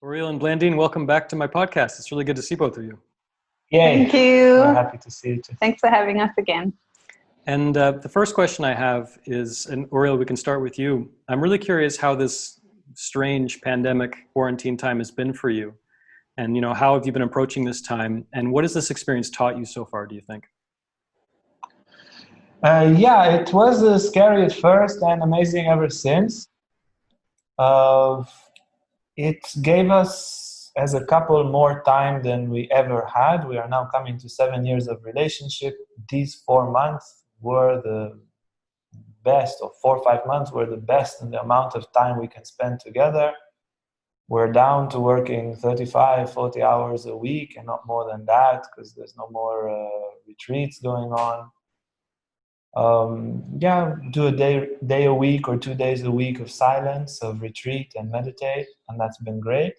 Uriel and Blandine, welcome back to my podcast. It's really good to see both of you. Yay. Thank you. We're happy to see you too. Thanks for having us again. And the first question I have is, and Uriel, we can start with you. I'm really curious how this strange pandemic quarantine time has been for you. And, how have you been approaching this time? And what has this experience taught you so far, do you think? It was scary at first and amazing ever since. It gave us, as a couple, more time than we ever had. We are now coming to 7 years of relationship. These 4 months were the best, or 4 or 5 months were the best in the amount of time we can spend together. We're down to working 35, 40 hours a week and not more than that, because there's no more retreats going on. Do a day a week or 2 days a week of silence, of retreat and meditate, and that's been great.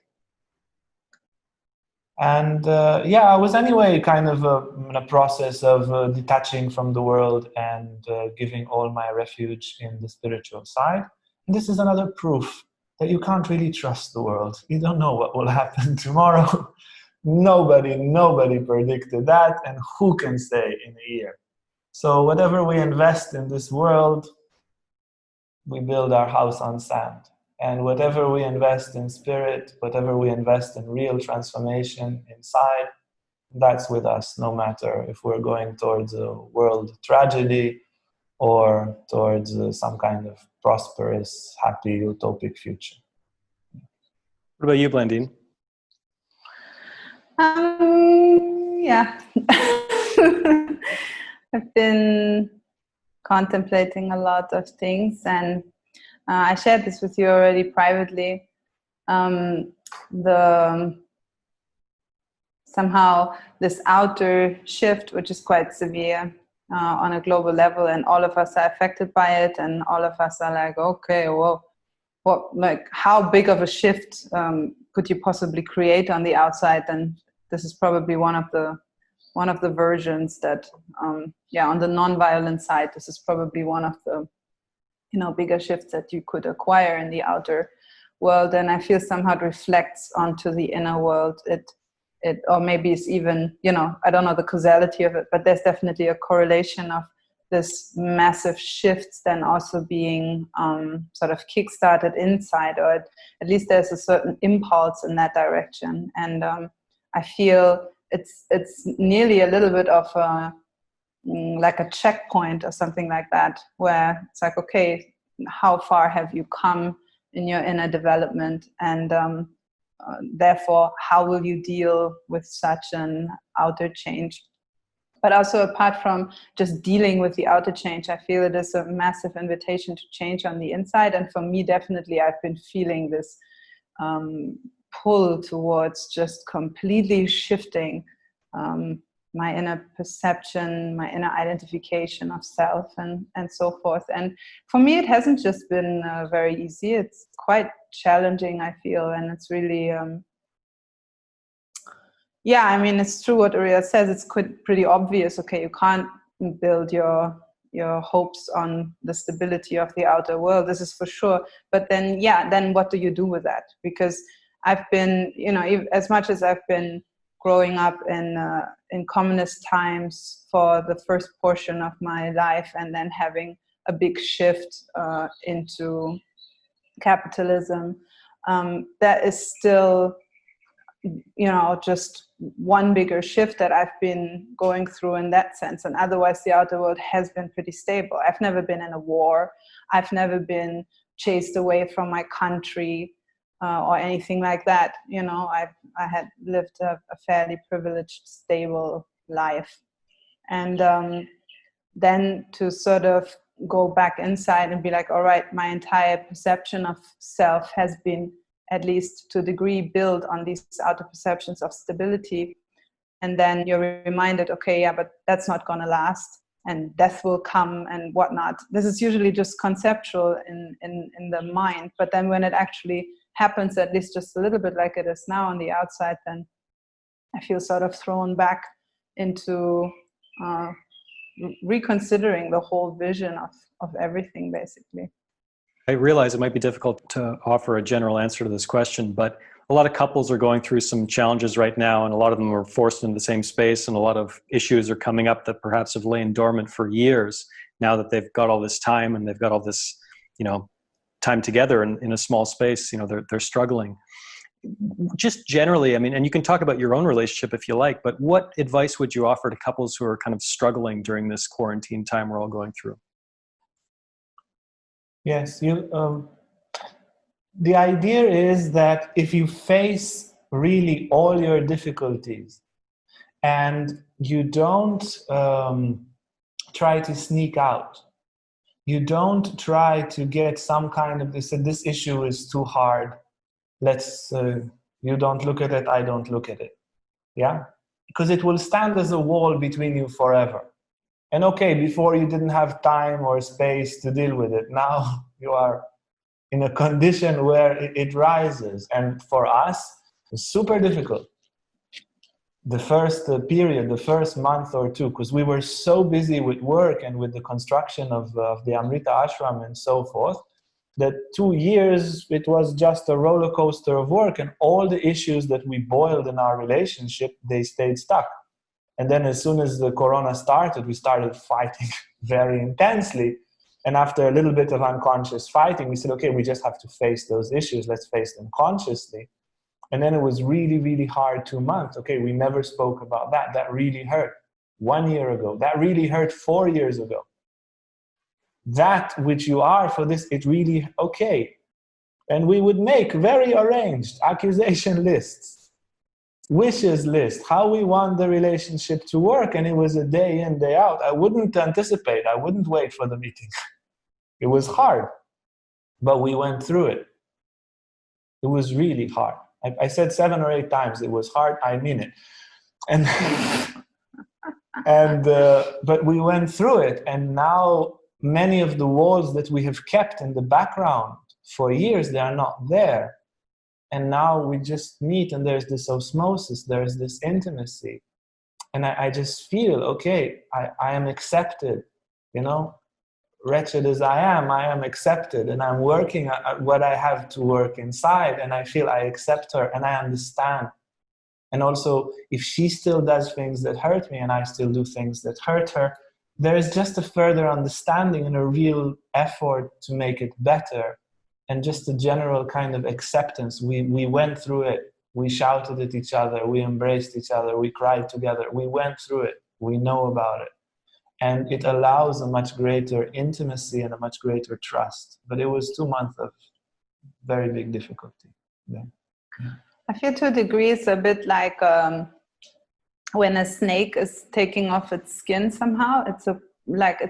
And I was anyway kind of in a process of detaching from the world and giving all my refuge in the spiritual side. And this is another proof that you can't really trust the world. You don't know what will happen tomorrow. Nobody predicted that, and who can say in a year? So whatever we invest in this world, we build our house on sand. And whatever we invest in spirit, whatever we invest in real transformation inside, that's with us, no matter if we're going towards a world tragedy or towards some kind of prosperous, happy, utopic future. What about you, Blandine? I've been contemplating a lot of things, and I shared this with you already privately. Somehow this outer shift, which is quite severe on a global level, and all of us are affected by it, and all of us are like, okay, well, how big of a shift could you possibly create on the outside? And this is probably one of the versions that, on the non-violent side, this is probably one of the, bigger shifts that you could acquire in the outer world. And I feel somehow it reflects onto the inner world. It or maybe it's even, I don't know the causality of it, but there's definitely a correlation of this massive shifts then also being sort of kickstarted inside, or at least there's a certain impulse in that direction. And I feel it's nearly a little bit of like a checkpoint or something like that, where it's like, okay, how far have you come in your inner development? And therefore, how will you deal with such an outer change? But also, apart from just dealing with the outer change, I feel it is a massive invitation to change on the inside. And for me, definitely, I've been feeling this pull towards just completely shifting my inner perception, my inner identification of self, and so forth. And for me, it hasn't just been very easy. It's quite challenging, I feel, and it's really, it's true what Uriel says. It's pretty obvious. Okay, you can't build your hopes on the stability of the outer world. This is for sure. But then what do you do with that? Because I've been, as much as I've been growing up in communist times for the first portion of my life, and then having a big shift into capitalism, that is still, just one bigger shift that I've been going through in that sense. And otherwise, the outer world has been pretty stable. I've never been in a war. I've never been chased away from my country. Or anything like that. I had lived a fairly privileged, stable life. And then to sort of go back inside and be like, all right, my entire perception of self has been, at least to a degree, built on these outer perceptions of stability. And then you're reminded, okay, but that's not going to last, and death will come and whatnot. This is usually just conceptual in the mind. But then when it actually happens, at least just a little bit like it is now on the outside, then I feel sort of thrown back into reconsidering the whole vision of everything, basically. I realize it might be difficult to offer a general answer to this question, but a lot of couples are going through some challenges right now, and a lot of them are forced into the same space, and a lot of issues are coming up that perhaps have lain dormant for years now that they've got all this time and they've got all this, time together in a small space. They're struggling. Just generally, I mean, and you can talk about your own relationship if you like, but what advice would you offer to couples who are kind of struggling during this quarantine time we're all going through? Yes, the idea is that if you face really all your difficulties and you don't try to sneak out, you don't try to get some kind of this issue is too hard, you don't look at it, I don't look at it, yeah, because it will stand as a wall between you forever. And okay, before you didn't have time or space to deal with it, now you are in a condition where it rises. And for us, it's super difficult. The first period, the first month or two, because we were so busy with work and with the construction of the Amrita Ashram and so forth, that 2 years, it was just a roller coaster of work, and all the issues that we boiled in our relationship, they stayed stuck. And then as soon as the corona started, we started fighting very intensely. And after a little bit of unconscious fighting, we said, okay, we just have to face those issues. Let's face them consciously. And then it was really, really hard 2 months. Okay, we never spoke about that. That really hurt 1 year ago. That really hurt 4 years ago. That which you are for this, it really, okay. And we would make very arranged accusation lists, wishes list, how we want the relationship to work. And it was a day in, day out. I wouldn't anticipate. I wouldn't wait for the meeting. It was hard, but we went through it. It was really hard. I said 7 or 8 times it was hard. I mean it. But we went through it. And now many of the walls that we have kept in the background for years, they are not there. And now we just meet, and there's this osmosis, there's this intimacy. And I just feel, okay, I am accepted, wretched as I am accepted, and I'm working at what I have to work inside, and I feel I accept her and I understand. And also, if she still does things that hurt me and I still do things that hurt her, there is just a further understanding and a real effort to make it better, and just a general kind of acceptance. We went through it. We shouted at each other. We embraced each other. We cried together. We went through it. We know about it. And it allows a much greater intimacy and a much greater trust. But it was 2 months of very big difficulty. Yeah. I feel to a degree it's a bit like when a snake is taking off its skin somehow. It's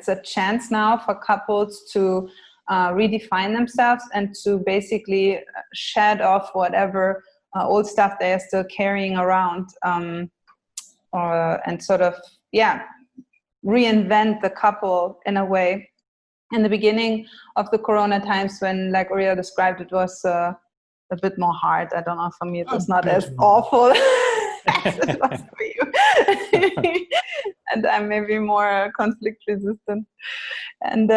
a chance now for couples to redefine themselves and to basically shed off whatever old stuff they are still carrying around, and sort of, reinvent the couple in a way. In the beginning of the corona times, when, like Uriel described, it was a bit more hard. I don't know, for me it was not as awful as it was for you. And I'm maybe more conflict resistant. And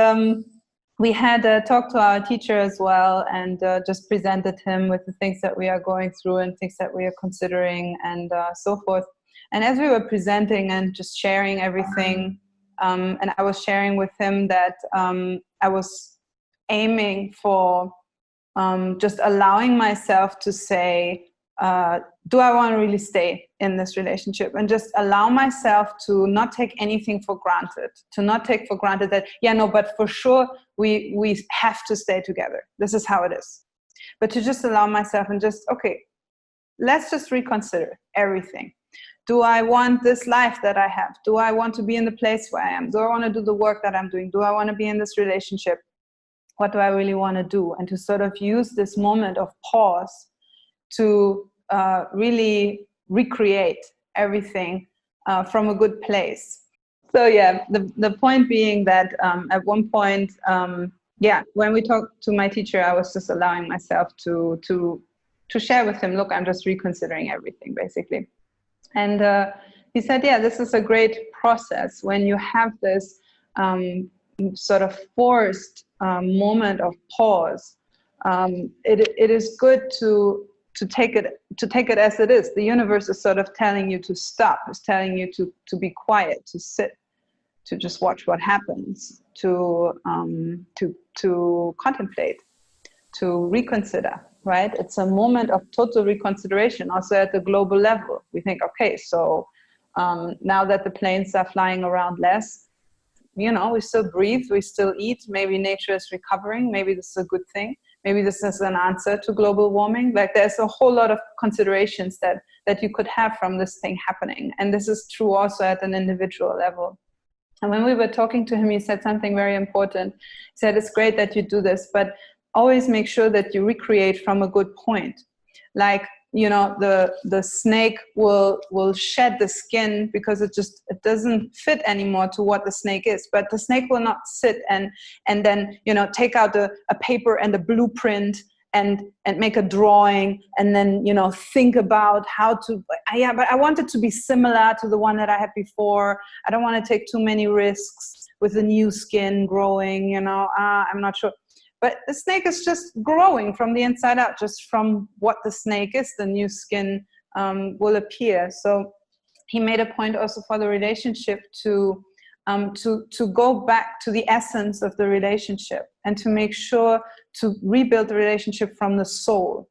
we had talked to our teacher as well, and just presented him with the things that we are going through and things that we are considering, and so forth. And as we were presenting and just sharing everything, and I was sharing with him that I was aiming for just allowing myself to say, do I want to really stay in this relationship? And just allow myself to not take anything for granted, to not take for granted that, but for sure we have to stay together. This is how it is. But to just allow myself and just, okay, let's just reconsider everything. Do I want this life that I have? Do I want to be in the place where I am? Do I want to do the work that I'm doing? Do I want to be in this relationship? What do I really want to do? And to sort of use this moment of pause to really recreate everything from a good place. So the point being that at one point, when we talked to my teacher, I was just allowing myself to share with him, look, I'm just reconsidering everything, basically. And he said, this is a great process when you have this sort of forced moment of pause. It is good to take it as it is. The universe is sort of telling you to stop, is telling you to be quiet, to sit, to just watch what happens, to contemplate, to reconsider, right? It's a moment of total reconsideration, also at the global level. We think, okay, so now that the planes are flying around less, you know, we still breathe, we still eat, maybe nature is recovering, maybe this is a good thing, maybe this is an answer to global warming. Like, there's a whole lot of considerations that you could have from this thing happening. And this is true also at an individual level. And when we were talking to him, he said something very important. He said, it's great that you do this, but always make sure that you recreate from a good point. Like, you know, the snake will shed the skin because it doesn't fit anymore to what the snake is. But the snake will not sit and then, you know, take out a paper and a blueprint and make a drawing and then, you know, think about how to, but I want it to be similar to the one that I had before. I don't want to take too many risks with the new skin growing, you know, I'm not sure. But the snake is just growing from the inside out, just from what the snake is, the new skin will appear. So he made a point also for the relationship to go back to the essence of the relationship and to make sure to rebuild the relationship from the soul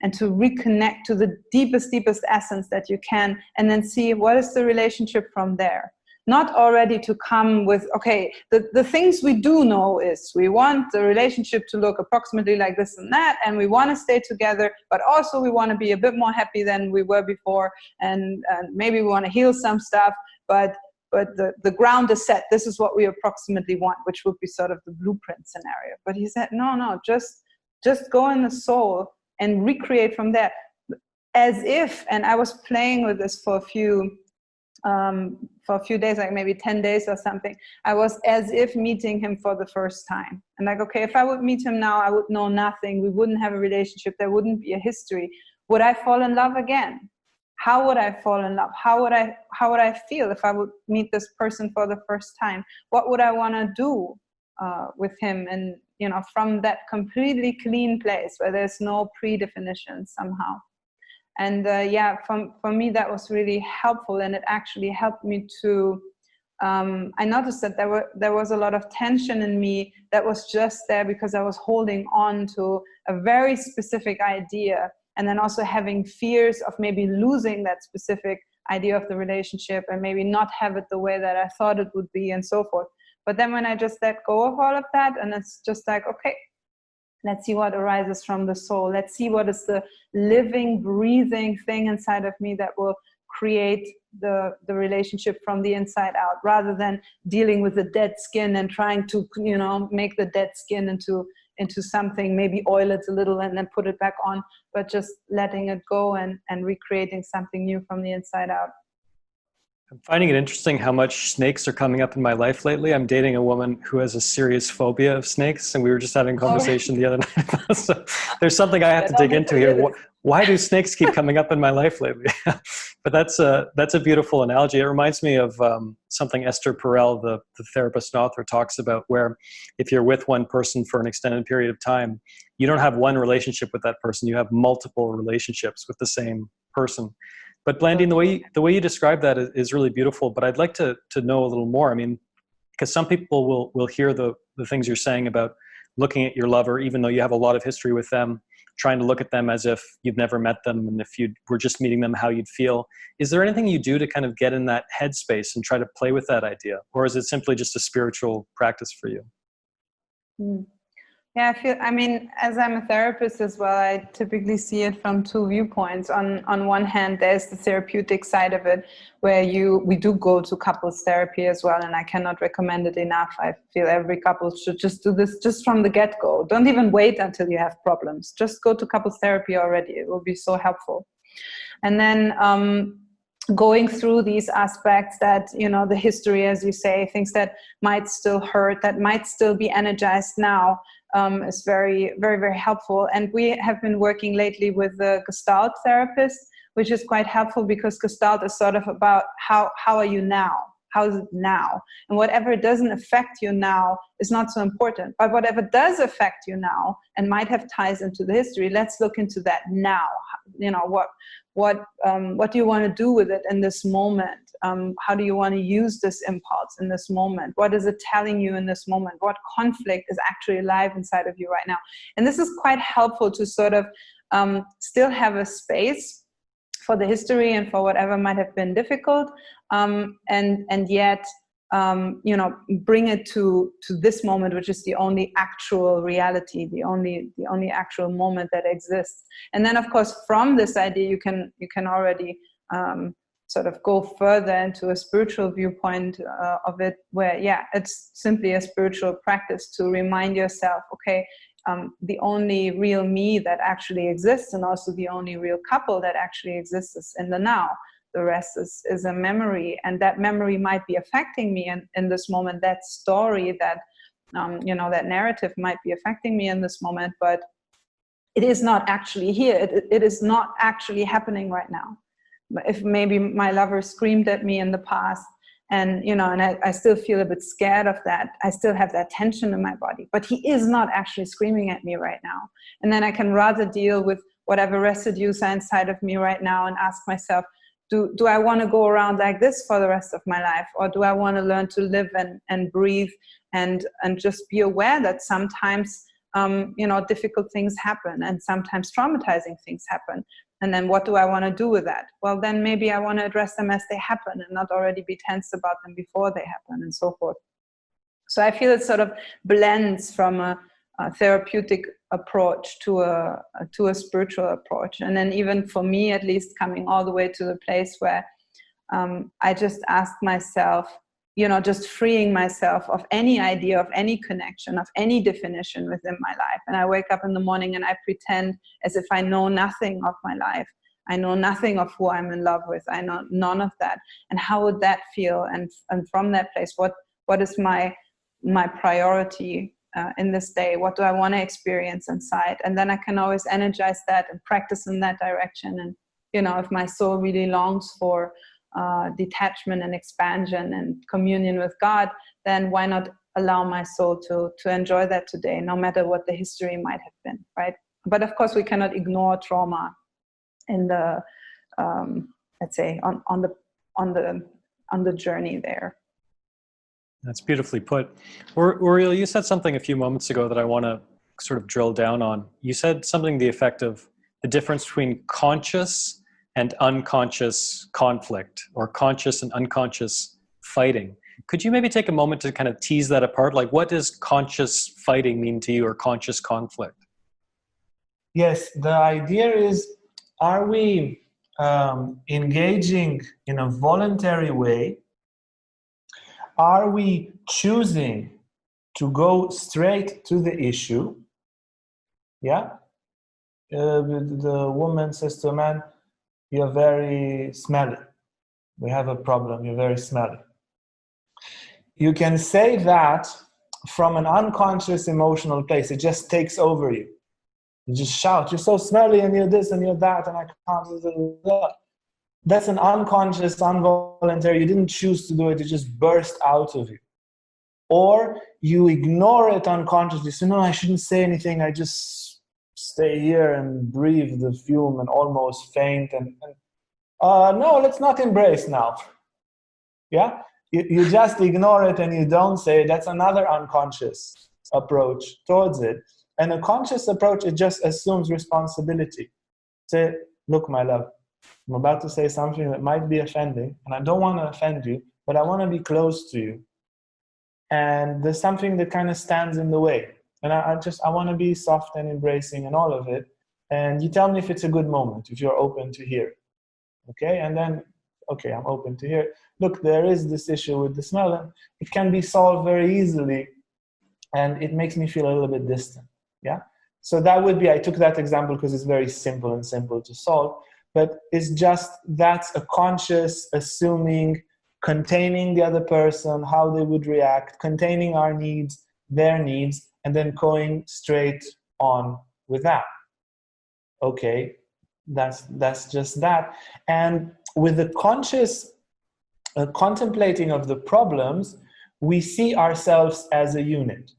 and to reconnect to the deepest essence that you can, and then see what is the relationship from there. Not already to come with, okay, the things we do know is we want the relationship to look approximately like this and that, and we want to stay together, but also we want to be a bit more happy than we were before, and maybe we want to heal some stuff, but the ground is set. This is what we approximately want, which would be sort of the blueprint scenario. But he said, no, just go in the soul and recreate from there. As if, and I was playing with this for a few days, like maybe 10 days or something. I was as if meeting him for the first time. And like, okay, if I would meet him now, I would know nothing. We wouldn't have a relationship. There wouldn't be a history. Would I fall in love again? How would I fall in love? How would I feel if I would meet this person for the first time? What would I want to do with him? And, you know, from that completely clean place where there's no predefinition somehow. And for me, that was really helpful, and it actually helped me to, I noticed that there was a lot of tension in me that was just there because I was holding on to a very specific idea, and then also having fears of maybe losing that specific idea of the relationship and maybe not have it the way that I thought it would be, and so forth. But then when I just let go of all of that, and it's just like, okay, let's see what arises from the soul. Let's see what is the living, breathing thing inside of me that will create the relationship from the inside out, rather than dealing with the dead skin and trying to, you know, make the dead skin into something, maybe oil it a little and then put it back on, but just letting it go and recreating something new from the inside out. I'm finding it interesting how much snakes are coming up in my life lately. I'm dating a woman who has a serious phobia of snakes, and we were just having a conversation the other night. So there's something I have to dig into here. Why do snakes keep coming up in my life lately? But that's a beautiful analogy. It reminds me of something Esther Perel, the therapist and author, talks about, where if you're with one person for an extended period of time, you don't have one relationship with that person. You have multiple relationships with the same person. But Blandine, the way you describe that is really beautiful, but I'd like to know a little more. I mean, because some people will hear the things you're saying about looking at your lover, even though you have a lot of history with them, trying to look at them as if you've never met them, and if you were just meeting them, how you'd feel. Is there anything you do to kind of get in that headspace and try to play with that idea? Or is it simply just a spiritual practice for you? Yeah, I mean, as I'm a therapist as well, I typically see it from two viewpoints. On one hand, there's the therapeutic side of it, where we do go to couples therapy as well, and I cannot recommend it enough. I feel every couple should just do this just from the get-go. Don't even wait until you have problems. Just go to couples therapy already. It will be so helpful. And then going through these aspects that, you know, the history, as you say, things that might still hurt, that might still be energized now, is very, very, very helpful. And we have been working lately with the Gestalt therapist, which is quite helpful, because Gestalt is sort of about how are you now? How is it now? And whatever doesn't affect you now is not so important. But whatever does affect you now and might have ties into the history, let's look into that now. You know, what do you want to do with it in this moment? How do you want to use this impulse in this moment? What is it telling you in this moment? What conflict is actually alive inside of you right now? And this is quite helpful to sort of still have a space for the history and for whatever might have been difficult, and yet you know, bring it to this moment, which is the only actual reality, the only actual moment that exists. And then, of course, from this idea, you can already sort of go further into a spiritual viewpoint of it, where, yeah, it's simply a spiritual practice to remind yourself, okay, the only real me that actually exists, and also the only real couple that actually exists, is in the now. The rest is a memory, and that memory might be affecting me in this moment. That story, that you know, that narrative might be affecting me in this moment, but it is not actually here. It is not actually happening right now. If maybe my lover screamed at me in the past, and you know, and I still feel a bit scared of that, I still have that tension in my body, but he is not actually screaming at me right now. And then I can rather deal with whatever residues are inside of me right now and ask myself, do I want to go around like this for the rest of my life? Or do I want to learn to live and breathe and just be aware that sometimes, you know, difficult things happen and sometimes traumatizing things happen. And then what do I want to do with that? Well, then maybe I want to address them as they happen and not already be tense about them before they happen, and so forth. So I feel it sort of blends from a therapeutic approach to a spiritual approach. And then even for me, at least, coming all the way to the place where I just ask myself, you know, just freeing myself of any idea of any connection, of any definition within my life. And I wake up in the morning and I pretend as if I know nothing of my life. I know nothing of who I'm in love with. I know none of that. And how would that feel? And from that place, what is my priority in this day? What do I want to experience inside? And then I can always energize that and practice in that direction. And, you know, if my soul really longs for detachment and expansion and communion with God, then why not allow my soul to enjoy that today, no matter what the history might have been, right? But of course, we cannot ignore trauma in the, let's say, on the journey there. That's beautifully put. Uriel, you said something a few moments ago that I want to sort of drill down on. You said something to the effect of the difference between conscious and unconscious conflict, or conscious and unconscious fighting. Could you maybe take a moment to kind of tease that apart? Like, what does conscious fighting mean to you, or conscious conflict? Yes, the idea is, are we engaging in a voluntary way? Are we choosing to go straight to the issue? Yeah? The woman says to a man, "You're very smelly. We have a problem. You're very smelly." You can say that from an unconscious emotional place. It just takes over you. You just shout, "You're so smelly, and you're this, and you're that, and I can't." That's an unconscious, involuntary. You didn't choose to do it. It just burst out of you. Or you ignore it unconsciously. So, no, I shouldn't say anything. I just stay here and breathe the fume and almost faint. No, let's not embrace now. Yeah? You just ignore it and you don't say it. That's another unconscious approach towards it. And a conscious approach, it just assumes responsibility. Say, "Look, my love, I'm about to say something that might be offending, and I don't want to offend you, but I want to be close to you. And there's something that kind of stands in the way. And I want to be soft and embracing and all of it. And you tell me if it's a good moment, if you're open to hear it." Okay? And then, okay, I'm open to hear it. Look, there is this issue with the smell, and it can be solved very easily, and it makes me feel a little bit distant. Yeah? So that would be, I took that example because it's very simple and simple to solve, but it's just, that's a conscious assuming, containing the other person, how they would react, containing our needs, their needs, and then going straight on with that. Okay, that's just that. And with the conscious contemplating of the problems, we see ourselves as a unit.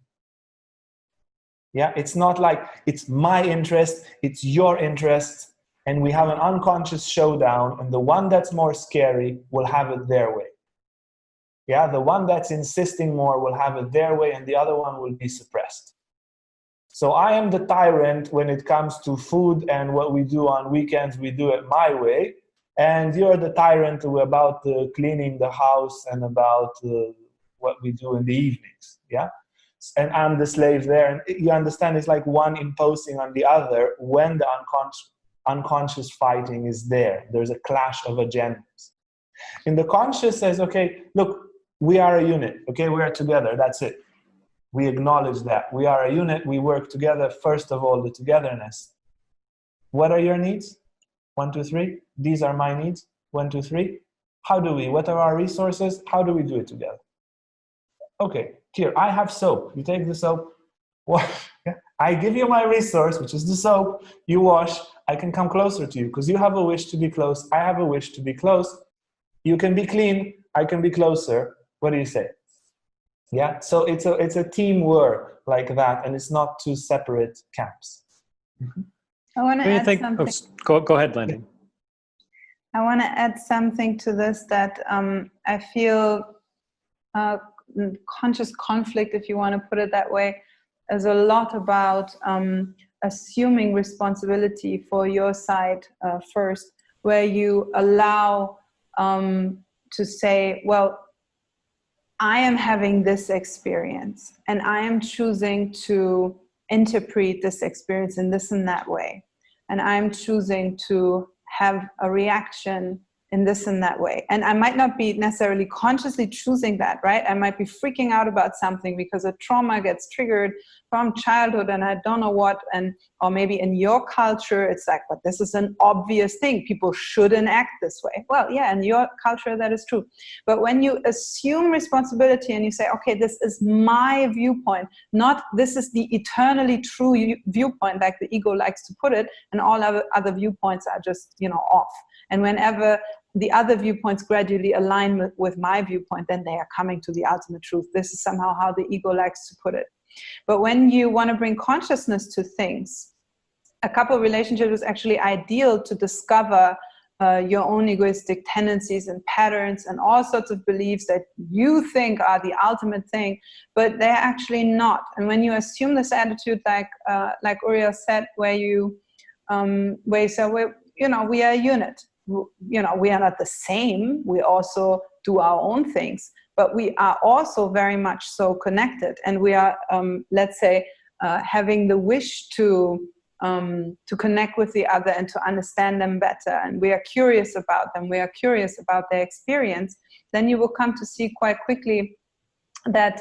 Yeah, it's not like it's my interest, it's your interest, and we have an unconscious showdown, and the one that's more scary will have it their way. Yeah, the one that's insisting more will have it their way, and the other one will be suppressed. So I am the tyrant when it comes to food, and what we do on weekends, we do it my way. And you're the tyrant about cleaning the house and about what we do in the evenings. Yeah. And I'm the slave there. And you understand, it's like one imposing on the other when the unconscious fighting is there. There's a clash of agendas. And the conscious says, okay, look, we are a unit. Okay, we are together. That's it. We acknowledge that. We are a unit. We work together. First of all, the togetherness. What are your needs? 1, 2, 3. These are my needs. 1, 2, 3. How do we? What are our resources? How do we do it together? Okay, here, I have soap. You take the soap. I give you my resource, which is the soap. You wash. I can come closer to you because you have a wish to be close. I have a wish to be close. You can be clean. I can be closer. What do you say? Yeah, so it's a teamwork like that, and it's not two separate camps. Mm-hmm. I want to add something. Go ahead, Blandine. I want to add something to this that I feel conscious conflict, if you want to put it that way, is a lot about assuming responsibility for your side first, where you allow to say, well, I am having this experience and I am choosing to interpret this experience in this and that way. And I'm choosing to have a reaction in this and that way. And I might not be necessarily consciously choosing that, right? I might be freaking out about something because a trauma gets triggered from childhood and I don't know what, or maybe in your culture, it's like, but this is an obvious thing. People shouldn't act this way. Well, yeah, in your culture, that is true. But when you assume responsibility and you say, okay, this is my viewpoint, not this is the eternally true viewpoint, like the ego likes to put it, and all other viewpoints are just, off. And whenever the other viewpoints gradually align with my viewpoint, then they are coming to the ultimate truth. This is somehow how the ego likes to put it. But when you want to bring consciousness to things, a couple relationship is actually ideal to discover your own egoistic tendencies and patterns and all sorts of beliefs that you think are the ultimate thing, but they're actually not. And when you assume this attitude, like Uriel said, where you say, we are a unit. We are not the same. We also do our own things, but we are also very much so connected. And we are, let's say, having the wish to connect with the other and to understand them better. And we are curious about them. We are curious about their experience. Then you will come to see quite quickly that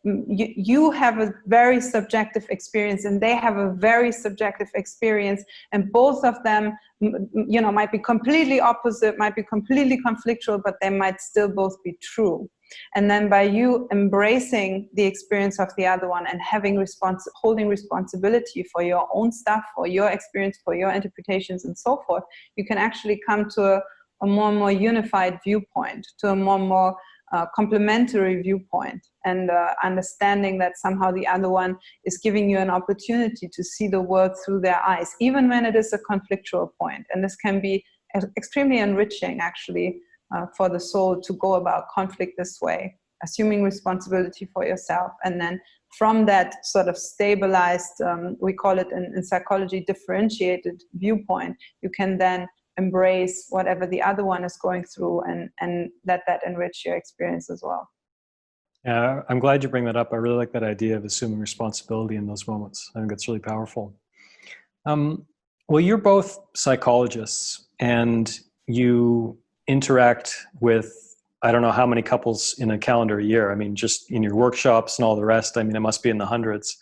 you have a very subjective experience and they have a very subjective experience, and both of them might be completely opposite, might be completely conflictual, but they might still both be true. And then by you embracing the experience of the other one and holding responsibility for your own stuff, for your experience, for your interpretations and so forth, you can actually come to a more and more unified viewpoint, to a more and more complementary viewpoint, and understanding that somehow the other one is giving you an opportunity to see the world through their eyes, even when it is a conflictual point. And this can be extremely enriching, actually, for the soul to go about conflict this way, assuming responsibility for yourself. And then from that sort of stabilized, we call it in psychology, differentiated viewpoint, you can then embrace whatever the other one is going through and let that enrich your experience as well. Yeah, I'm glad you bring that up. I really like that idea of assuming responsibility in those moments. I think that's really powerful. Well, you're both psychologists and you interact with, I don't know how many couples in a calendar year. I mean, just in your workshops and all the rest, I mean, it must be in the hundreds.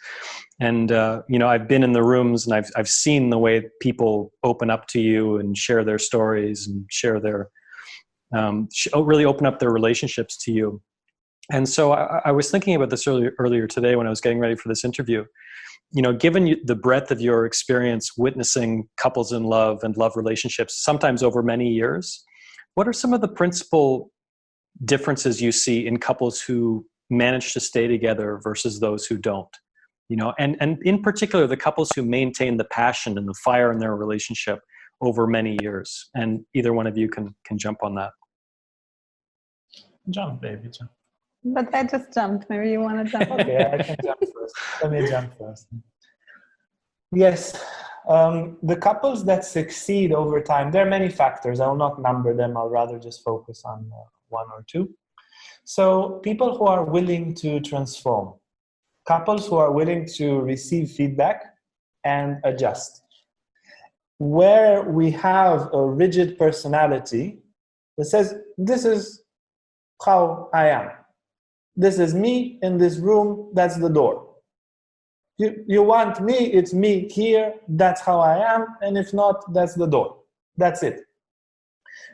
And, I've been in the rooms and I've seen the way people open up to you and share their stories and share their, really open up their relationships to you. And so I was thinking about this earlier today when I was getting ready for this interview. Given the breadth of your experience witnessing couples in love and love relationships, sometimes over many years, what are some of the principal differences you see in couples who manage to stay together versus those who don't, you know, and in particular, the couples who maintain the passion and the fire in their relationship over many years. And either one of you can jump on that. Jump, baby, jump. But I just jumped. Maybe you want to jump. Okay, I can jump first. Let me jump first. Yes, the couples that succeed over time, there are many factors. I will not number them. I'll rather just focus on one or two. So people who are willing to transform, couples who are willing to receive feedback and adjust. Where we have a rigid personality that says, this is how I am. This is me in this room, that's the door. You want me, it's me here, that's how I am, and if not, that's the door. That's it.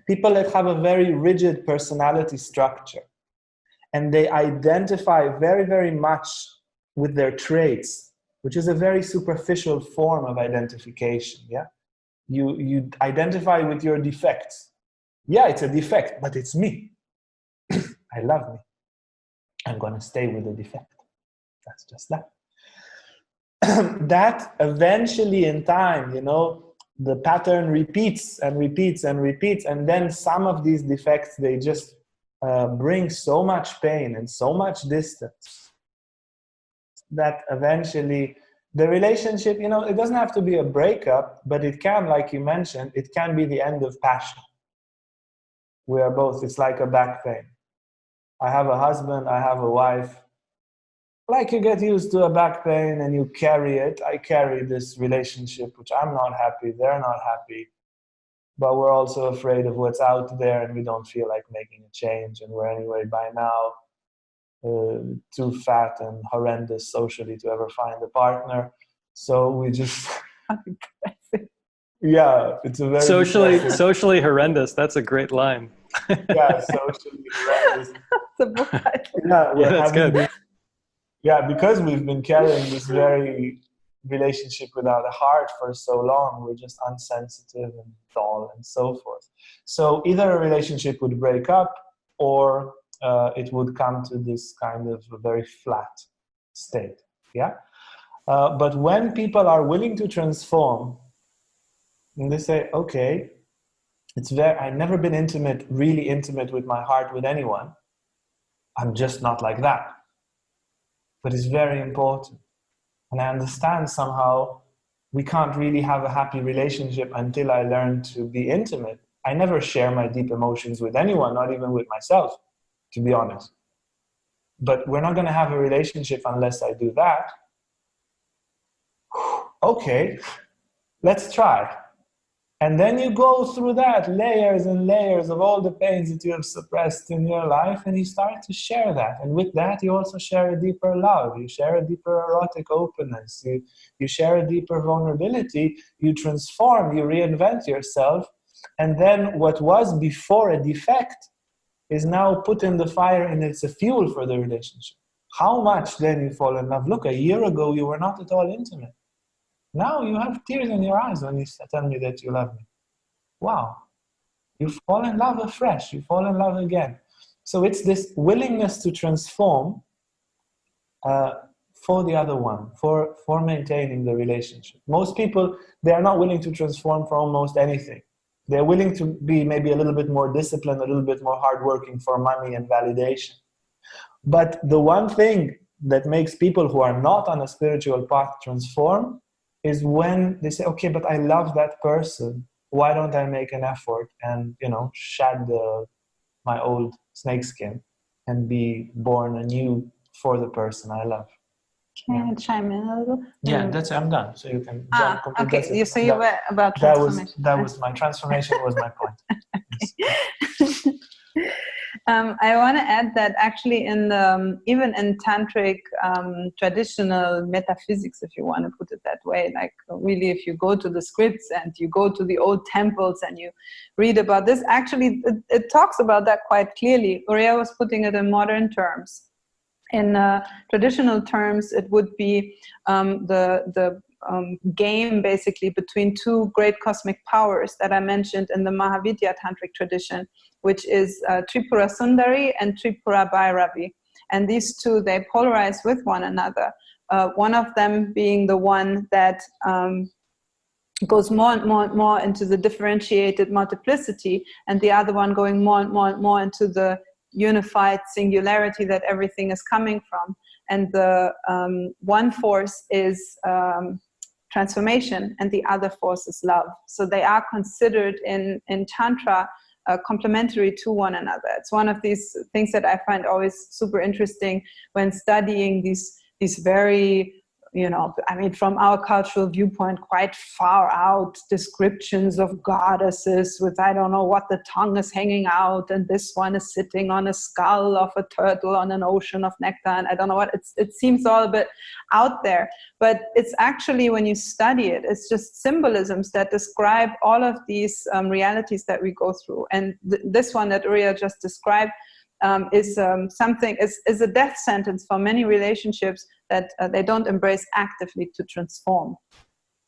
People that have a very rigid personality structure, and they identify very, very much with their traits, which is a very superficial form of identification, yeah? You identify with your defects. Yeah, it's a defect, but it's me. I love me. I'm going to stay with the defect. That's just that. That eventually in time, you know, the pattern repeats and repeats and repeats, and then some of these defects, they just bring so much pain and so much distance that eventually the relationship, you know, it doesn't have to be a breakup, but it can, like you mentioned, it can be the end of passion. We are both, it's like a back pain. I have a husband, I have a wife. Like you get used to a back pain and you carry it. I carry this relationship, which I'm not happy, they're not happy. But we're also afraid of what's out there and we don't feel like making a change. And we're anyway by now too fat and horrendous socially to ever find a partner. So we just... Yeah, it's a very... Socially horrendous. That's a great line. Yeah, socially horrendous. Yeah, that's good. Yeah, because we've been carrying this very relationship without a heart for so long, we're just unsensitive and dull and so forth. So either a relationship would break up or it would come to this kind of a very flat state. Yeah. But when people are willing to transform and they say, okay, I've never been really intimate with my heart with anyone. I'm just not like that. But it's very important. And I understand somehow we can't really have a happy relationship until I learn to be intimate. I never share my deep emotions with anyone, not even with myself, to be honest. But we're not going to have a relationship unless I do that. Okay, let's try. And then you go through that, layers and layers of all the pains that you have suppressed in your life, and you start to share that. And with that, you also share a deeper love. You share a deeper erotic openness. You share a deeper vulnerability. You transform, you reinvent yourself. And then what was before a defect is now put in the fire, and it's a fuel for the relationship. How much then you fall in love? Look, a year ago, you were not at all intimate. Now you have tears in your eyes when you tell me that you love me. Wow. You fall in love afresh. You fall in love again. So it's this willingness to transform for the other one, for maintaining the relationship. Most people, they are not willing to transform for almost anything. They're willing to be maybe a little bit more disciplined, a little bit more hardworking for money and validation. But the one thing that makes people who are not on a spiritual path transform is when they say, okay, but I love that person. Why don't I make an effort and, you know, shed my old snakeskin and be born anew for the person I love? Can I chime in a little? Yeah, that's it. I'm done. So you can jump completely. Okay, you say you were about transformation. That was my transformation was my point. I want to add that actually even in tantric traditional metaphysics, if you want to put it that way, like really if you go to the scripts and you go to the old temples and you read about this, actually it talks about that quite clearly. Uriel was putting it in modern terms. In traditional terms, it would be the game basically between two great cosmic powers that I mentioned in the Mahasiddha Tantric tradition, which is Tripura Sundari and Tripura Bhairavi. And these two, they polarize with one another. One of them being the one that goes more and more and more into the differentiated multiplicity, and the other one going more and more and more into the unified singularity that everything is coming from. And the one force is transformation, and the other force is love. So they are considered in Tantra complementary to one another. It's one of these things that I find always super interesting when studying these very, you know, I mean, from our cultural viewpoint, quite far out descriptions of goddesses with, I don't know what, the tongue is hanging out, and this one is sitting on a skull of a turtle on an ocean of nectar, and I don't know what. It seems all a bit out there, but it's actually, when you study it, it's just symbolisms that describe all of these realities that we go through. And this one that Uriel just described is a death sentence for many relationships that they don't embrace actively to transform.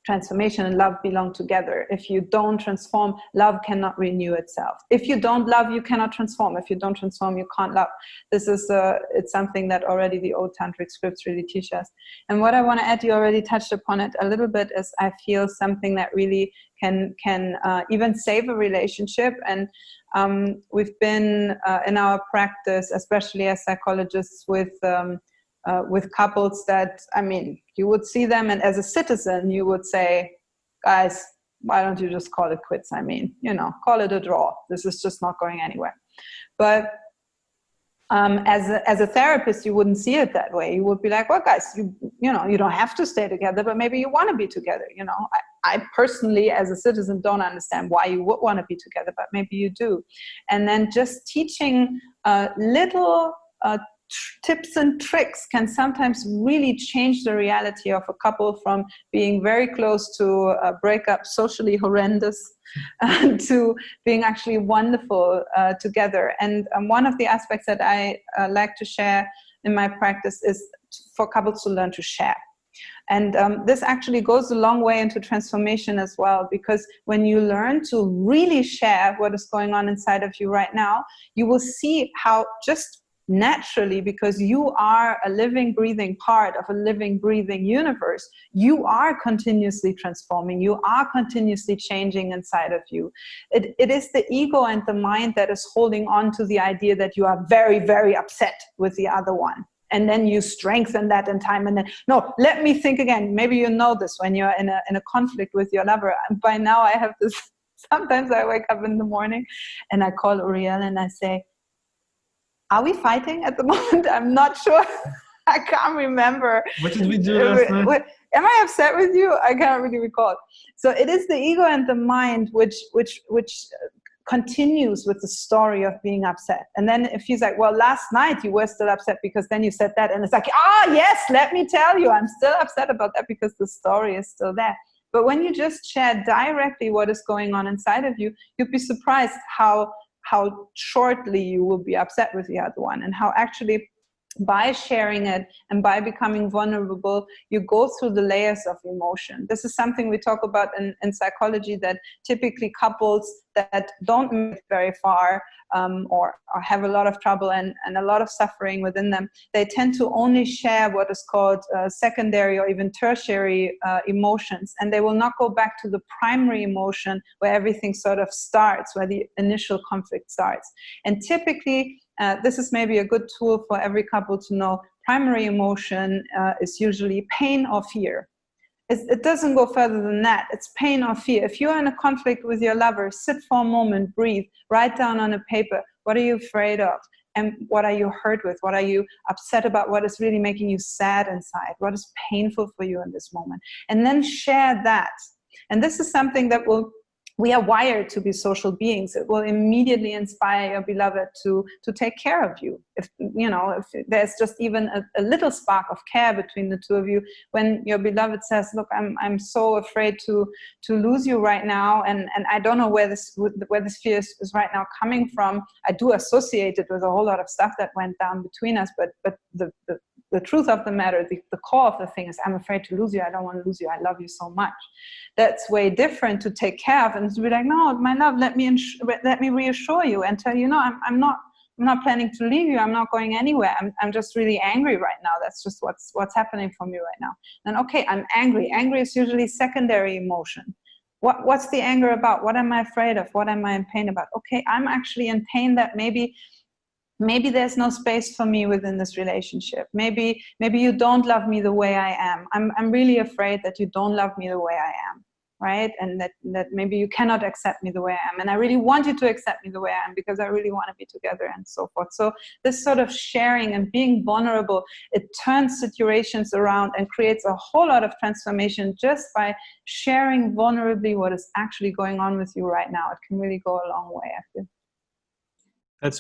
Transformation and love belong together. If you don't transform, love cannot renew itself. If you don't love, you cannot transform. If you don't transform, you can't love. This is it's something that already the old tantric scripts really teach us. And what I want to add, you already touched upon it a little bit, is I feel something that really can even save a relationship. And we've been in our practice, especially as psychologists, with couples that, I mean, you would see them, and as a citizen, you would say, guys, why don't you just call it quits? I mean, you know, call it a draw. This is just not going anywhere. But as a therapist, you wouldn't see it that way. You would be like, well, guys, you know, you don't have to stay together, but maybe you want to be together. You know, I personally, as a citizen, don't understand why you would want to be together, but maybe you do. And then just teaching little tips and tricks can sometimes really change the reality of a couple from being very close to a breakup, socially horrendous, to being actually wonderful together. And one of the aspects that I like to share in my practice is for couples to learn to share. And this actually goes a long way into transformation as well, because when you learn to really share what is going on inside of you right now, you will see how just naturally, because you are a living, breathing part of a living, breathing universe, you are continuously transforming, you are continuously changing inside of you. It is the ego and the mind that is holding on to the idea that you are very, very upset with the other one. And then you strengthen that in time, and then, no, let me think again. Maybe you know this when you're in a conflict with your lover. By now I have this, sometimes I wake up in the morning and I call Uriel and I say, are we fighting at the moment? I'm not sure. I can't remember. What did we do last night? Am I upset with you? I can't really recall. So it is the ego and the mind which continues with the story of being upset. And then if he's like, well, last night you were still upset because then you said that. And it's like, yes, let me tell you, I'm still upset about that because the story is still there. But when you just share directly what is going on inside of you, you'd be surprised how shortly you will be upset with the other one, and how actually by sharing it and by becoming vulnerable, you go through the layers of emotion. This is something we talk about in psychology, that typically couples that don't make it very far or have a lot of trouble and a lot of suffering within them, they tend to only share what is called secondary or even tertiary emotions, and they will not go back to the primary emotion where everything sort of starts, where the initial conflict starts. And typically, this is maybe a good tool for every couple to know, primary emotion is usually pain or fear. It doesn't go further than that. It's pain or fear. If you're in a conflict with your lover, sit for a moment, breathe, write down on a paper, what are you afraid of? And what are you hurt with? What are you upset about? What is really making you sad inside? What is painful for you in this moment? And then share that. And this is something that we are wired to be social beings. It will immediately inspire your beloved to take care of you. If there's just even a little spark of care between the two of you, when your beloved says, look, I'm so afraid to lose you right now, and I don't know where this fear is right now coming from. I do associate it with a whole lot of stuff that went down between us, but the the truth of the matter, the core of the thing is, I'm afraid to lose you. I don't want to lose you. I love you so much. That's way different to take care of and to be like, no, my love, let me reassure you and tell you, no, I'm not planning to leave you. I'm not going anywhere. I'm just really angry right now. That's just what's happening for me right now. And okay, I'm angry. Angry is usually secondary emotion. What's the anger about? What am I afraid of? What am I in pain about? Okay, I'm actually in pain that maybe there's no space for me within this relationship. Maybe you don't love me the way I am. I'm really afraid that you don't love me the way I am, right? And that maybe you cannot accept me the way I am. And I really want you to accept me the way I am because I really want to be together and so forth. So this sort of sharing and being vulnerable, it turns situations around and creates a whole lot of transformation just by sharing vulnerably what is actually going on with you right now. It can really go a long way, I feel.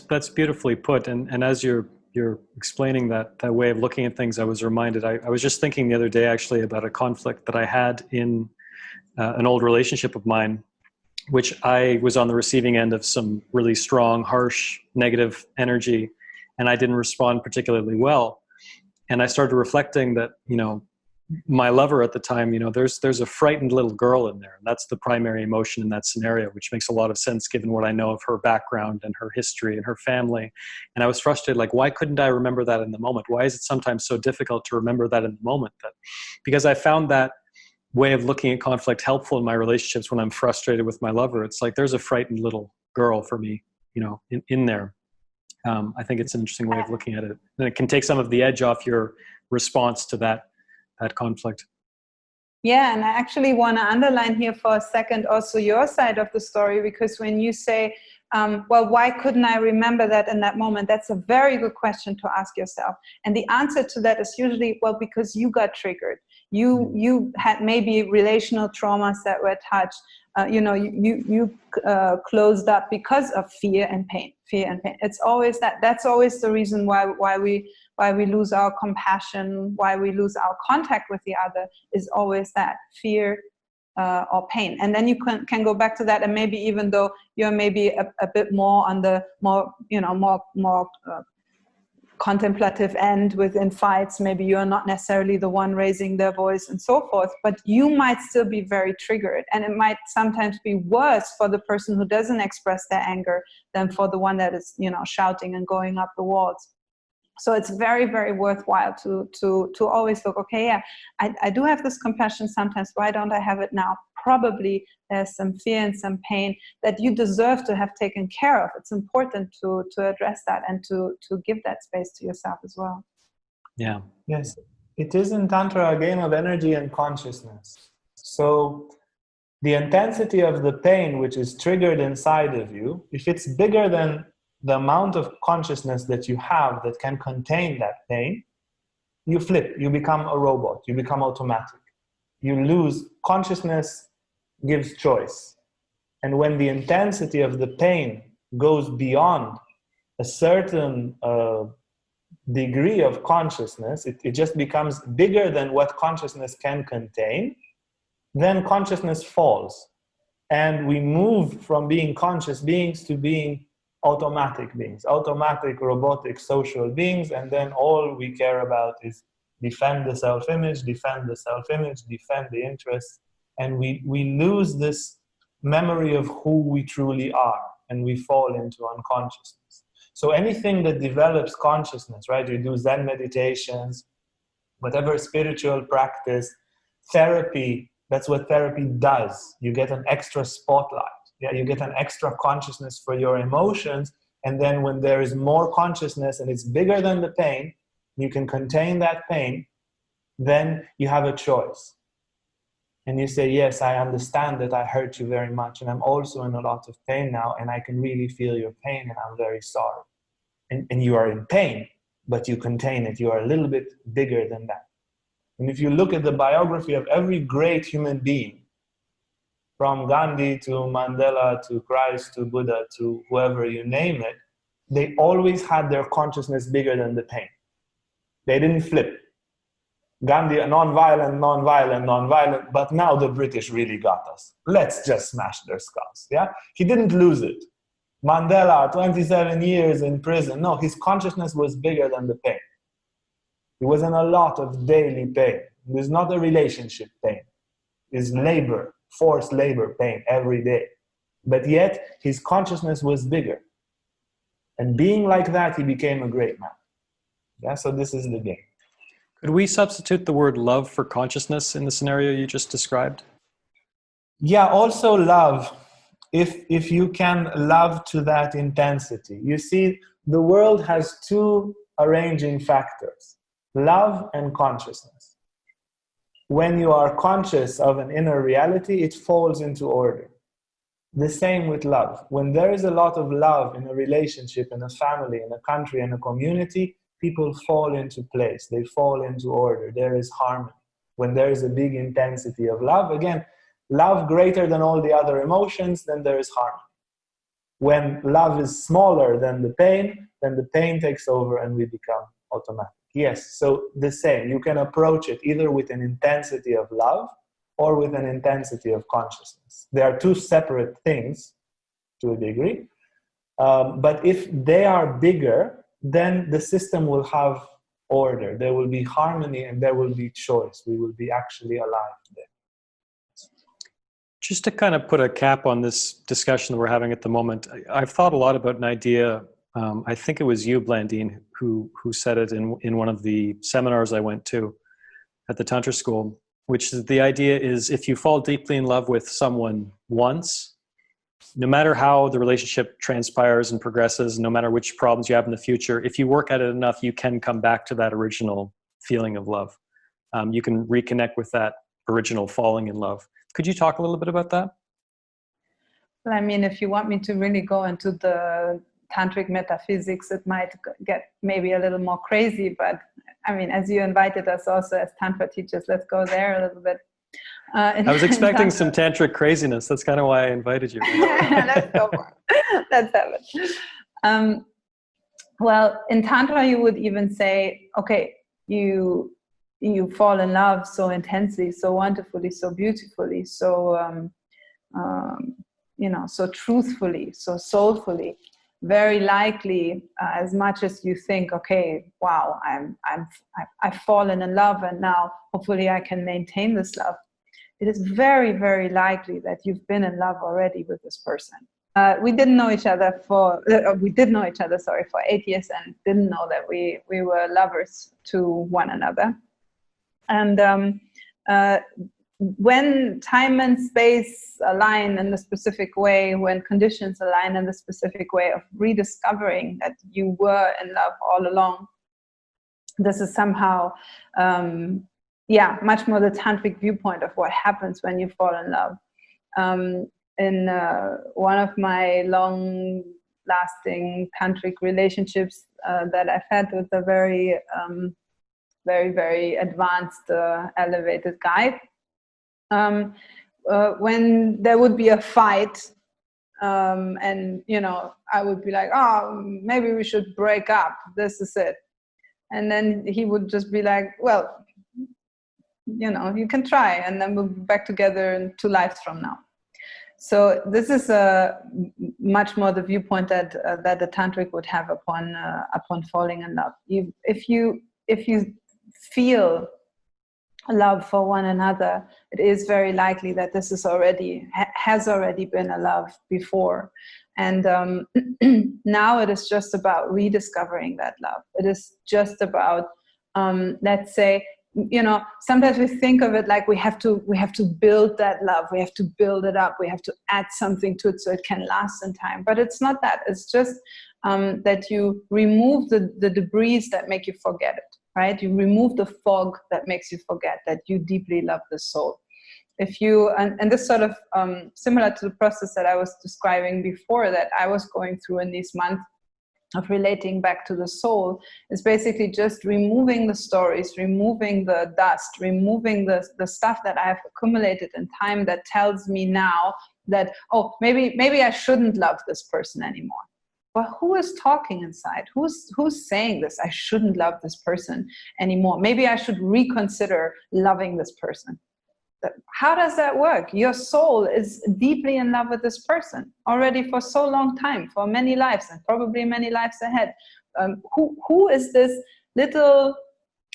That's beautifully put. And as you're explaining that way of looking at things, I was reminded, I was just thinking the other day actually about a conflict that I had in an old relationship of mine, which I was on the receiving end of some really strong, harsh, negative energy, and I didn't respond particularly well. And I started reflecting that, my lover at the time, there's a frightened little girl in there. And that's the primary emotion in that scenario, which makes a lot of sense given what I know of her background and her history and her family. And I was frustrated, like, why couldn't I remember that in the moment? Why is it sometimes so difficult to remember that in the moment? Because I found that way of looking at conflict helpful in my relationships when I'm frustrated with my lover. It's like there's a frightened little girl for me, in there. I think it's an interesting way of looking at it. And it can take some of the edge off your response to that conflict. Yeah, and I actually want to underline here for a second also your side of the story, because when you say, well, why couldn't I remember that in that moment? That's a very good question to ask yourself. And the answer to that is usually, well, because you got triggered. You had maybe relational traumas that were touched. You closed up because of fear and pain. It's always that. That's always the reason why we lose our compassion, why we lose our contact with the other, is always that fear or pain. And then you can go back to that, and maybe even though you're maybe a bit more on the more contemplative end within fights, maybe you're not necessarily the one raising their voice and so forth, but you might still be very triggered, and it might sometimes be worse for the person who doesn't express their anger than for the one that is shouting and going up the walls. So it's very, very worthwhile to always look, okay, yeah, I do have this compassion sometimes. Why don't I have it now? Probably there's some fear and some pain that you deserve to have taken care of. It's important to address that and to give that space to yourself as well. Yeah. Yes. It is in Tantra a game of energy and consciousness. So the intensity of the pain which is triggered inside of you, if it's bigger than the amount of consciousness that you have that can contain that pain, you flip, you become a robot, you become automatic. You lose consciousness, gives choice. And when the intensity of the pain goes beyond a certain degree of consciousness, it just becomes bigger than what consciousness can contain, then consciousness falls. And we move from being conscious beings to being automatic beings, automatic, robotic, social beings, and then all we care about is defend the self-image, defend the interests, and we lose this memory of who we truly are, and we fall into unconsciousness. So anything that develops consciousness, right? You do Zen meditations, whatever spiritual practice, therapy, that's what therapy does. You get an extra spotlight. Yeah, you get an extra consciousness for your emotions, and then when there is more consciousness and it's bigger than the pain, you can contain that pain, then you have a choice. And you say, yes, I understand that I hurt you very much, and I'm also in a lot of pain now, and I can really feel your pain, and I'm very sorry. And you are in pain, but you contain it. You are a little bit bigger than that. And if you look at the biography of every great human being, from Gandhi to Mandela to Christ to Buddha to whoever you name it, they always had their consciousness bigger than the pain. They didn't flip. Gandhi, non-violent, but now the British really got us. Let's just smash their skulls. Yeah, he didn't lose it. Mandela, 27 years in prison. No, his consciousness was bigger than the pain. He was in a lot of daily pain. It was not a relationship pain. It's labor, forced labor pain every day. But yet his consciousness was bigger. And being like that, he became a great man. Yeah, so this is the game. Could we substitute the word love for consciousness in the scenario you just described? Yeah, also love. If you can love to that intensity. You see, the world has two arranging factors, love and consciousness. When you are conscious of an inner reality, it falls into order. The same with love. When there is a lot of love in a relationship, in a family, in a country, in a community, people fall into place. They fall into order. There is harmony. When there is a big intensity of love, again, love greater than all the other emotions, then there is harmony. When love is smaller than the pain, then the pain takes over and we become automatic. Yes, so the same. You can approach it either with an intensity of love or with an intensity of consciousness. They are two separate things to a degree. But if they are bigger, then the system will have order. There will be harmony and there will be choice. We will be actually alive there. Just to kind of put a cap on this discussion that we're having at the moment, I've thought a lot about an idea. I think it was you, Blandine, who said it in one of the seminars I went to at the Tantra school, which is the idea is if you fall deeply in love with someone once, no matter how the relationship transpires and progresses, no matter which problems you have in the future, if you work at it enough, you can come back to that original feeling of love. You can reconnect with that original falling in love. Could you talk a little bit about that? Well, I mean, if you want me to really go into the tantric metaphysics, it might get maybe a little more crazy, but I mean, as you invited us also as Tantra teachers, let's go there a little bit. I was expecting some tantric craziness. That's kind of why I invited you. Let's go for it. Let's have it. Well, in Tantra, you would even say, okay, you fall in love so intensely, so wonderfully, so beautifully, so so truthfully, so soulfully. Very likely, as much as you think, okay, wow, I've fallen in love, and now hopefully I can maintain this love. It is very, very likely that you've been in love already with this person. We did know each other for 8 years, and didn't know that we were lovers to one another. And when time and space align in the specific way, when conditions align in the specific way of rediscovering that you were in love all along, this is somehow, much more the tantric viewpoint of what happens when you fall in love. In one of my long-lasting tantric relationships that I've had with a very, very advanced, elevated guy, when there would be a fight, and I would be like, oh, maybe we should break up, this is it. And then he would just be like, well, you can try, and then we'll be back together in 2 lives from now. So this is much more the viewpoint that the tantric would have upon falling in love. If you feel love for one another, it is very likely that this is has already been a love before, and now it is just about rediscovering that love. It is just about let's say, sometimes we think of it like we have to build that love, we have to build it up, we have to add something to it so it can last in time. But it's not that. It's just that you remove the debris that make you forget it. Right? You remove the fog that makes you forget that you deeply love the soul. If you, and this sort of similar to the process that I was describing before that I was going through in these months of relating back to the soul, is basically just removing the stories, removing the dust, removing the stuff that I have accumulated in time that tells me now that, oh, maybe I shouldn't love this person anymore. Well, who is talking inside? Who's saying this? I shouldn't love this person anymore. Maybe I should reconsider loving this person. How does that work? Your soul is deeply in love with this person already for so long time, for many lives, and probably many lives ahead. Who is this little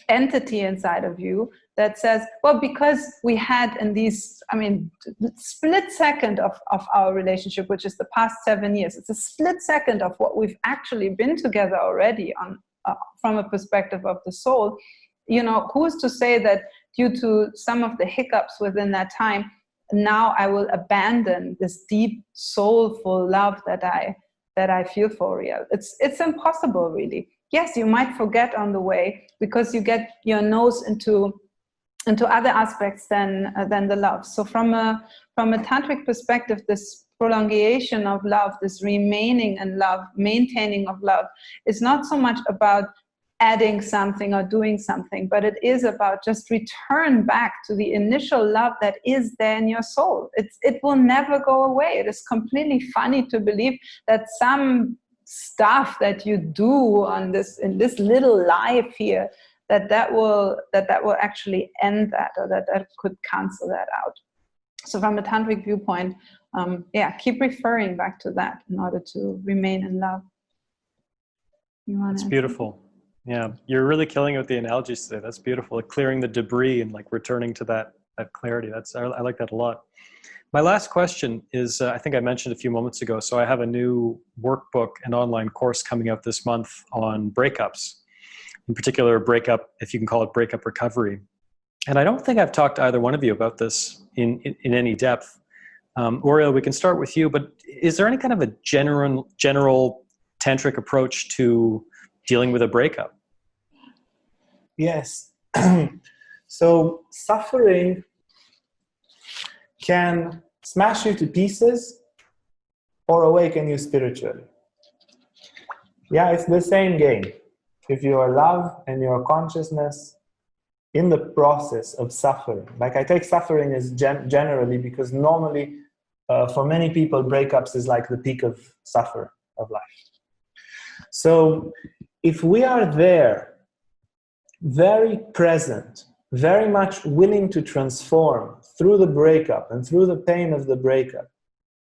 entity inside of you that says, well, because we had in these, I mean, split second of our relationship, which is the past 7 years, it's a split second of what we've actually been together already on from a perspective of the soul. You know, who's to say that due to some of the hiccups within that time, now I will abandon this deep soulful love that I feel for Uriel? It's impossible, really. Yes, you might forget on the way because you get your nose into other aspects than the love. So from a tantric perspective, this prolongation of love, this remaining in love, maintaining of love, is not so much about adding something or doing something, but it is about just return back to the initial love that is there in your soul. It will never go away. It is completely funny to believe that some stuff that you do in this little life here, that will actually end that, or that could cancel that out. So from a tantric viewpoint, keep referring back to that in order to remain in love. It's beautiful. Yeah, you're really killing it with the analogies today. That's beautiful. Like clearing the debris and like returning to that clarity. I like that a lot. My last question is, I think I mentioned a few moments ago, so I have a new workbook and online course coming out this month on breakups, in particular breakup, if you can call it breakup recovery. And I don't think I've talked to either one of you about this in any depth. Uriel, we can start with you, but is there any kind of a general tantric approach to dealing with a breakup? Yes. So suffering can smash you to pieces or awaken you spiritually. Yeah, it's the same game. If you are love and your consciousness in the process of suffering, like I take suffering as generally because normally for many people breakups is like the peak of suffering of life. So if we are there, very present, very much willing to transform through the breakup and through the pain of the breakup,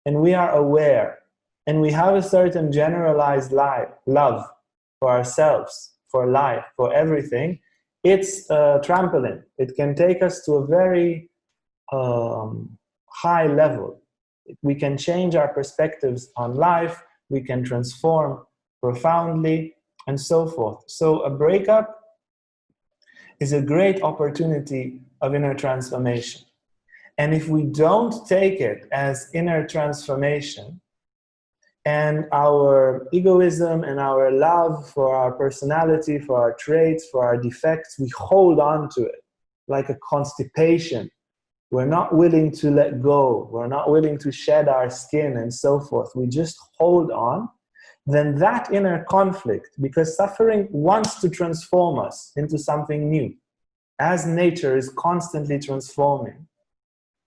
and we are aware, and we have a certain generalized love for ourselves, for life, for everything, it's a trampoline. It can take us to a very high level. We can change our perspectives on life, we can transform profoundly, and so forth. So a breakup is a great opportunity of inner transformation. And if we don't take it as inner transformation, and our egoism and our love for our personality, for our traits, for our defects, we hold on to it like a constipation. We're not willing to let go. We're not willing to shed our skin and so forth. We just hold on. Then that inner conflict, because suffering wants to transform us into something new, as nature is constantly transforming.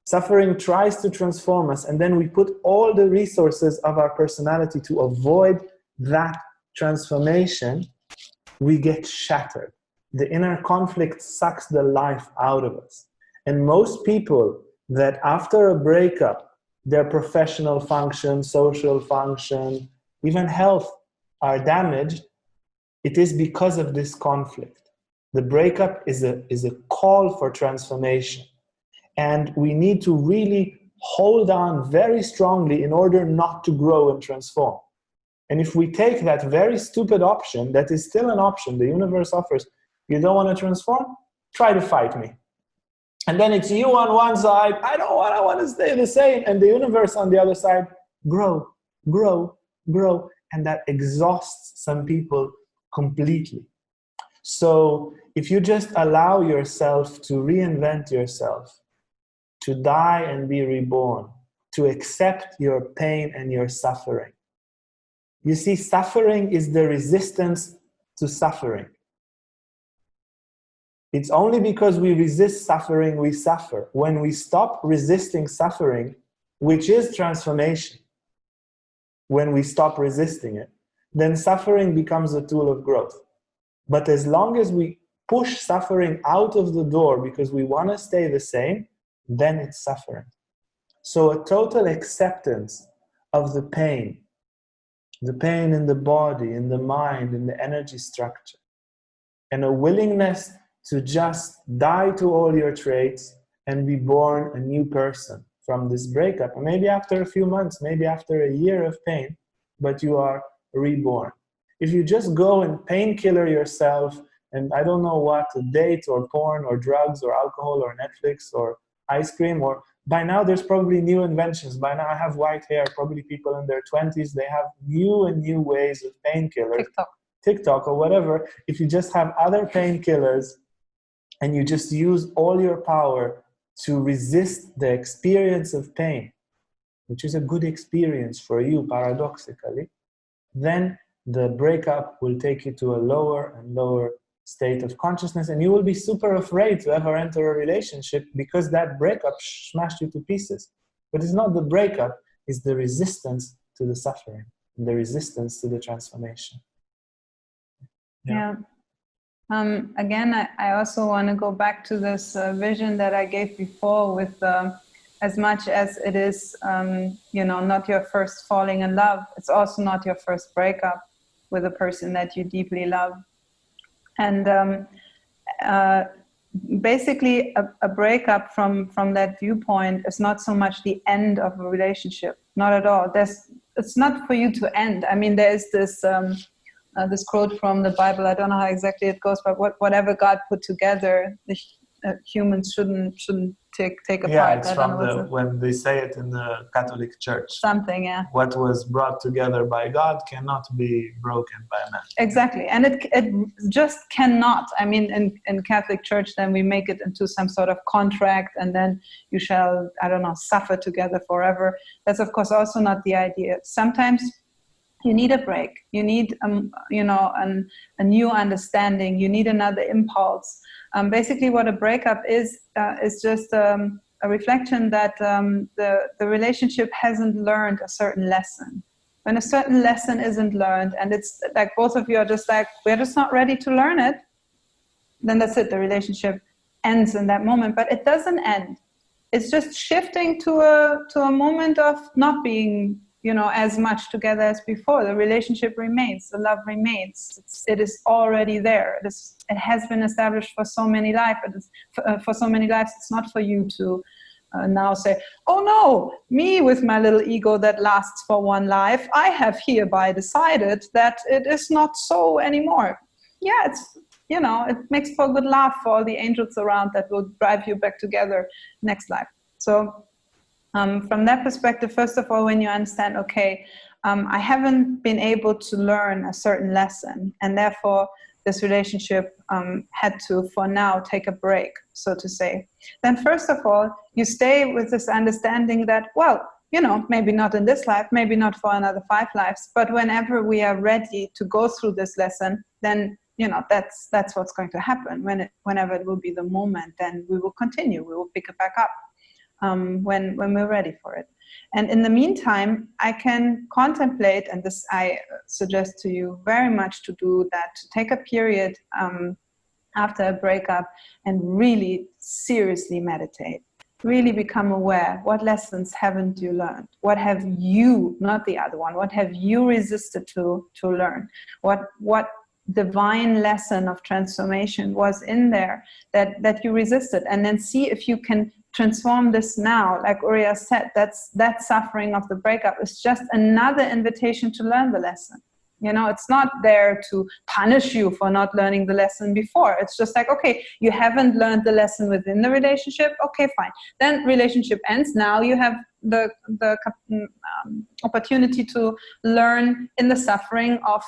Suffering tries to transform us, and then we put all the resources of our personality to avoid that transformation. We get shattered. The inner conflict sucks the life out of us. And most people that after a breakup, their professional function, social function, even health are damaged, it is because of this conflict. The breakup is a call for transformation. And we need to really hold on very strongly in order not to grow and transform. And if we take that very stupid option, that is still an option the universe offers, you don't want to transform? Try to fight me. And then it's you on one side, I want to stay the same. And the universe on the other side, grow, grow, grow. And that exhausts some people completely. So if you just allow yourself to reinvent yourself, to die and be reborn, to accept your pain and your suffering. You see, suffering is the resistance to suffering. It's only because we resist suffering, we suffer. When we stop resisting suffering, which is transformation, when we stop resisting it, then suffering becomes a tool of growth. But as long as we push suffering out of the door because we want to stay the same, then it's suffering. So a total acceptance of the pain in the body, in the mind, in the energy structure, and a willingness to just die to all your traits and be born a new person from this breakup. And maybe after a few months, maybe after a year of pain, but you are reborn. If you just go and painkiller yourself and I don't know what, a date or porn or drugs or alcohol or Netflix or ice cream, or by now there's probably new inventions. By now I have white hair, probably people in their 20s, they have new and new ways of painkillers. TikTok or whatever. If you just have other painkillers and you just use all your power to resist the experience of pain, which is a good experience for you paradoxically, then the breakup will take you to a lower and lower state of consciousness, and you will be super afraid to ever enter a relationship because that breakup smashed you to pieces. But it's not the breakup, it's the resistance to the suffering, and the resistance to the transformation. Yeah. Again, I also want to go back to this vision that I gave before with as much as it is, not your first falling in love, it's also not your first breakup with a person that you deeply love. And basically a breakup from that viewpoint is not so much the end of a relationship, not at all. It's not for you to end. I mean, there is this quote from the Bible, I don't know how exactly it goes, but whatever God put together, the humans shouldn't take apart. Yeah, it's from when they say it in the Catholic Church. Something, yeah. What was brought together by God cannot be broken by man. Exactly, and it just cannot. I mean, in Catholic Church, then we make it into some sort of contract, and then you shall, I don't know, suffer together forever. That's of course also not the idea. Sometimes you need a break. You need, a new understanding. You need another impulse. Basically, what a breakup is just a reflection that the relationship hasn't learned a certain lesson. When a certain lesson isn't learned, and it's like both of you are just like, we're just not ready to learn it, then that's it. The relationship ends in that moment, but it doesn't end. It's just shifting to a moment of not being as much together as before. The relationship remains, the love remains. It is already there. It has been established for so many lives. For so many lives, it's not for you to now say, oh no, me with my little ego that lasts for one life, I have hereby decided that it is not so anymore. Yeah, it makes for a good laugh for all the angels around that will drive you back together next life. So from that perspective, first of all, when you understand, okay, I haven't been able to learn a certain lesson, and therefore this relationship had to, for now, take a break, so to say. Then first of all, you stay with this understanding that, well, maybe not in this life, maybe not for another 5 lives, but whenever we are ready to go through this lesson, then that's what's going to happen. Whenever it will be the moment, then we will continue. We will pick it back up. When we're ready for it. And in the meantime, I can contemplate, and this I suggest to you very much to do that, to take a period after a breakup and really seriously meditate. Really become aware. What lessons haven't you learned? What have you, not the other one, what have you resisted to learn? What divine lesson of transformation was in there that you resisted? And then see if you can transform this now. Like Uriel said, that suffering of the breakup is just another invitation to learn the lesson. It's not there to punish you for not learning the lesson before. It's just like, okay, you haven't learned the lesson within the relationship. Okay, fine. Then relationship ends. Now you have the opportunity to learn in the suffering of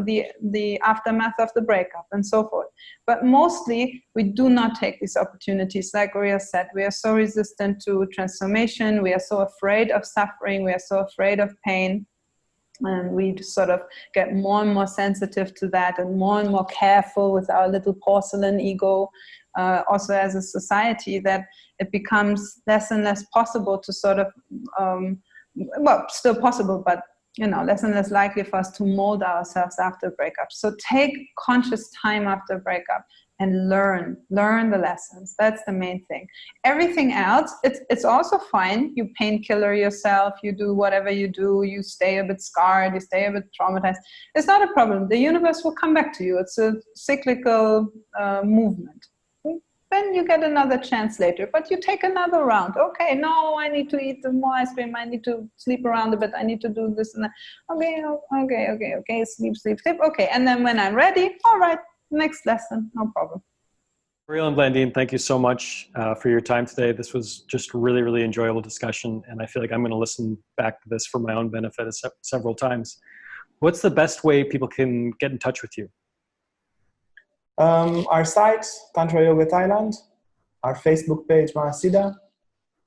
the aftermath of the breakup and so forth. But mostly we do not take these opportunities. Like Uriel said, we are so resistant to transformation. We are so afraid of suffering. We are so afraid of pain. And we just sort of get more and more sensitive to that and more careful with our little porcelain ego. Also as a society, that it becomes less and less possible to sort of, still possible, but less and less likely for us to mold ourselves after breakup. So take conscious time after breakup. and learn the lessons. That's the main thing. Everything else, it's also fine. You painkiller yourself, you do whatever you do, you stay a bit scarred, you stay a bit traumatized. It's not a problem. The universe will come back to you. It's a cyclical movement. Then you get another chance later, but you take another round. Okay, no, I need to eat more ice cream. I need to sleep around a bit. I need to do this and that. Okay. Sleep. Okay, and then when I'm ready, all right, next lesson, no problem. Uriel and Blandine, thank you so much for your time today. This was just really, really enjoyable discussion, and I feel like I'm going to listen back to this for my own benefit several times. What's the best way people can get in touch with you? Our site, Tantra Yoga Thailand, our Facebook page, Mahasiddha,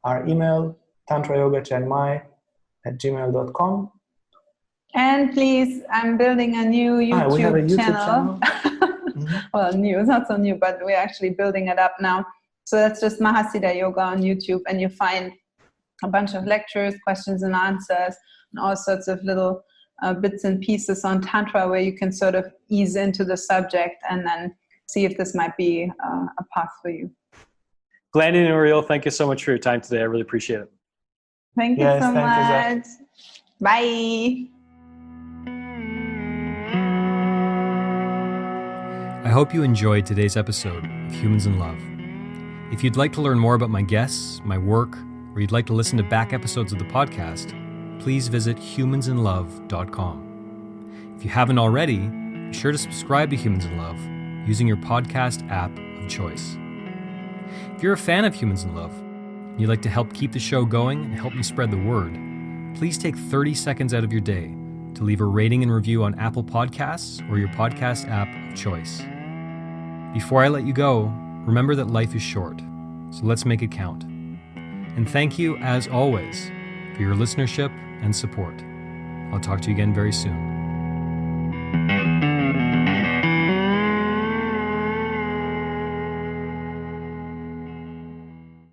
our email, tantrayogachenmai@gmail.com. And please, I'm building a new YouTube, we have a YouTube channel. Mm-hmm. Well, new, it's not so new, but we're actually building it up now. So that's just Mahasiddha Yoga on YouTube, and you find a bunch of lectures, questions and answers, and all sorts of little bits and pieces on Tantra where you can sort of ease into the subject and then see if this might be a path for you. Blandine and Uriel, thank you so much for your time today. I really appreciate it. Thank you so much. Bye. I hope you enjoyed today's episode of Humans in Love. If you'd like to learn more about my guests, my work, or you'd like to listen to back episodes of the podcast, please visit humansinlove.com. If you haven't already, be sure to subscribe to Humans in Love using your podcast app of choice. If you're a fan of Humans in Love and you'd like to help keep the show going and help me spread the word, please take 30 seconds out of your day to leave a rating and review on Apple Podcasts or your podcast app of choice. Before I let you go, remember that life is short, so let's make it count. And thank you, as always, for your listenership and support. I'll talk to you again very soon.